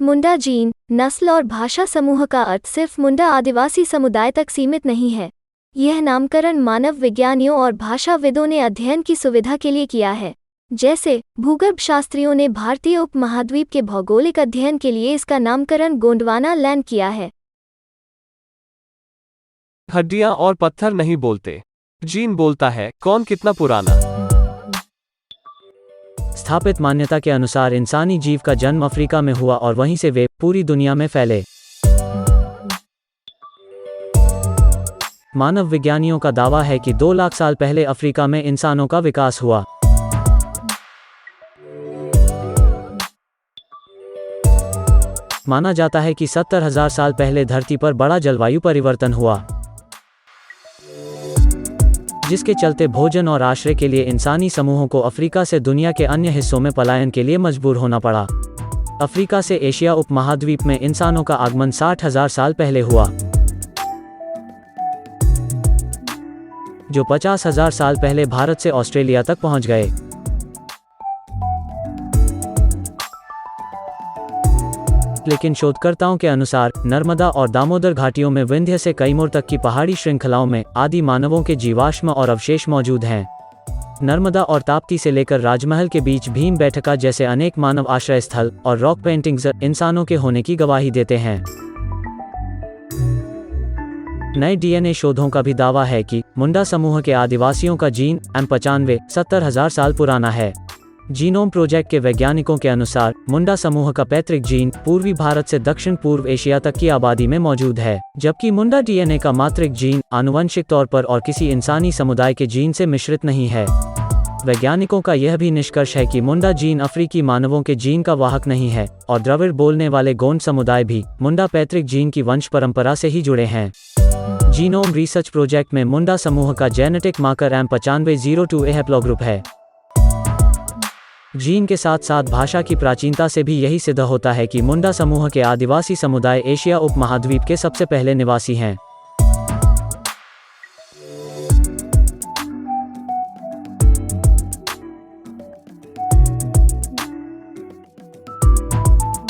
मुंडा gene, नस्ल और भाषा समूह का अर्थ सिर्फ मुंडा आदिवासी समुदाय तक सीमित नहीं है। यह नामकरण मानव विज्ञानियों और भाषाविदों ने अध्ययन की सुविधा के लिए किया है। जैसे भूगर्भ शास्त्रियों ने भारतीय उपमहाद्वीप के भौगोलिक अध्ययन के लिए इसका नामकरण गोंडवाना लैंड किया है। हड्डियां और पत्थर नहीं बोलते, जीन बोलता है। कौन कितना पुराना? स्थापित मान्यता के अनुसार इंसानी जीव का जन्म अफ्रीका में हुआ और वहीं से वे पूरी दुनिया में फैले। मानव विज्ञानियों का दावा है कि 2 लाख साल पहले अफ्रीका में इंसानों का विकास हुआ। माना जाता है कि 70,000 साल पहले धरती पर बड़ा जलवायु परिवर्तन हुआ, जिसके चलते भोजन और आश्रय के लिए इंसानी समूहों को अफ्रीका से दुनिया के अन्य हिस्सों में पलायन के लिए मजबूर होना पड़ा। अफ्रीका से एशिया उपमहाद्वीप में इंसानों का आगमन 60,000 साल पहले हुआ, जो 50,000 साल पहले भारत से ऑस्ट्रेलिया तक पहुंच गए। लेकिन शोधकर्ताओं के अनुसार नर्मदा और दामोदर घाटियों में विंध्य से कैमूर तक की पहाड़ी श्रृंखलाओं में आदि मानवों के जीवाश्म और अवशेष मौजूद हैं। नर्मदा और ताप्ती से लेकर राजमहल के बीच भीम बैठका जैसे अनेक मानव आश्रय स्थल और रॉक पेंटिंग्स इंसानों के होने की गवाही देते हैं। नए डीएनए शोधों का भी दावा है कि मुंडा समूह के आदिवासियों का जीन M95 70,000 साल पुराना है। जीनोम प्रोजेक्ट के वैज्ञानिकों के अनुसार मुंडा समूह का पैतृक जीन पूर्वी भारत से दक्षिण पूर्व एशिया तक की आबादी में मौजूद है, जबकि मुंडा डीएनए का मातृक जीन आनुवंशिक तौर पर और किसी इंसानी समुदाय के जीन से मिश्रित नहीं है। वैज्ञानिकों का यह भी निष्कर्ष है कि मुंडा जीन अफ्रीकी मानवों के जीन का वाहक नहीं है और द्रविड़ बोलने वाले गोंड समुदाय भी मुंडा पैतृक जीन की वंश परंपरा से ही जुड़े हैं। जीनोम रिसर्च प्रोजेक्ट में मुंडा समूह का जेनेटिक मार्कर M9502A हैप्लोग्रुप है। जीन के साथ साथ भाषा की प्राचीनता से भी यही सिद्ध होता है कि मुंडा समूह के आदिवासी समुदाय एशिया उपमहाद्वीप के सबसे पहले निवासी हैं।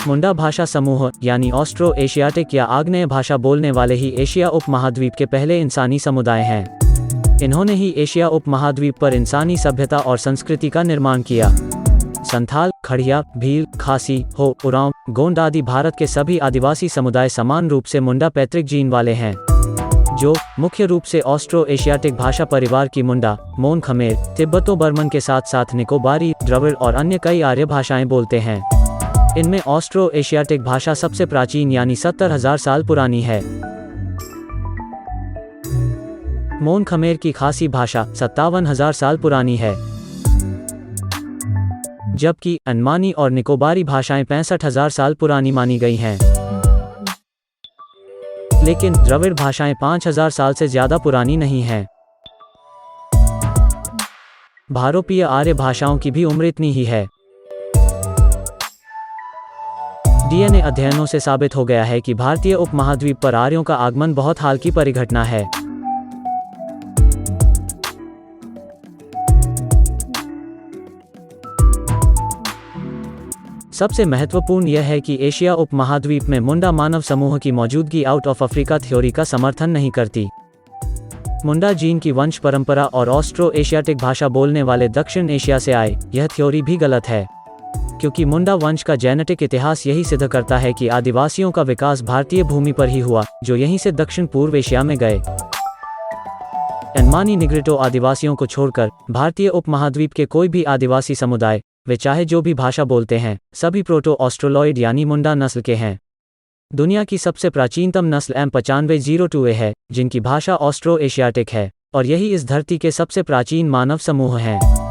मुंडा भाषा समूह यानी ऑस्ट्रो एशियाटिक या आग्नेय भाषा बोलने वाले ही एशिया उपमहाद्वीप के पहले इंसानी समुदाय हैं। इन्होंने ही एशिया उपमहाद्वीप पर इंसानी सभ्यता और संस्कृति का निर्माण किया। संथाल, खड़िया, भील, खासी, हो, उरांव, गोंड आदि भारत के सभी आदिवासी समुदाय समान रूप से मुंडा पैतृक जीन वाले हैं, जो मुख्य रूप से ऑस्ट्रो एशियाटिक भाषा परिवार की मुंडा, मोन खमेर, तिब्बतो बर्मन के साथ साथ निकोबारी, द्रविड़ और अन्य कई आर्य भाषाएं बोलते हैं। इनमें ऑस्ट्रो एशियाटिक भाषा सबसे प्राचीन यानी 70,000 साल पुरानी है। मोन खमेर की खासी भाषा 57,000 साल पुरानी है, जबकि अंडमानी और निकोबारी भाषाएं 65,000 साल पुरानी मानी गई हैं। लेकिन द्रविड़ भाषाएं 5,000 साल से ज्यादा पुरानी नहीं हैं। भारोपीय आर्य भाषाओं की भी उम्र इतनी ही है। डीएनए अध्ययनों से साबित हो गया है कि भारतीय उपमहाद्वीप पर आर्यों का आगमन बहुत हाल की परिघटना है। सबसे महत्वपूर्ण यह है कि एशिया उपमहाद्वीप में मुंडा मानव समूह की मौजूदगी आउट ऑफ अफ्रीका थ्योरी का समर्थन नहीं करती। मुंडा जीन की वंश परंपरा और ऑस्ट्रो एशियाटिक भाषा बोलने वाले दक्षिण एशिया से आए, यह थ्योरी भी गलत है, क्योंकि मुंडा वंश का जेनेटिक इतिहास यही सिद्ध करता है कि आदिवासियों का विकास भारतीय भूमि पर ही हुआ, जो यहीं से दक्षिण पूर्व एशिया में गए। अंडमानी निग्रिटो आदिवासियों को छोड़कर भारतीय उपमहाद्वीप के कोई भी आदिवासी समुदाय, वे चाहे जो भी भाषा बोलते हैं, सभी प्रोटो ऑस्ट्रोलॉइड यानी मुंडा नस्ल के हैं। दुनिया की सबसे प्राचीनतम नस्ल M9502A है, जिनकी भाषा ऑस्ट्रो एशियाटिक है, और यही इस धरती के सबसे प्राचीन मानव समूह हैं।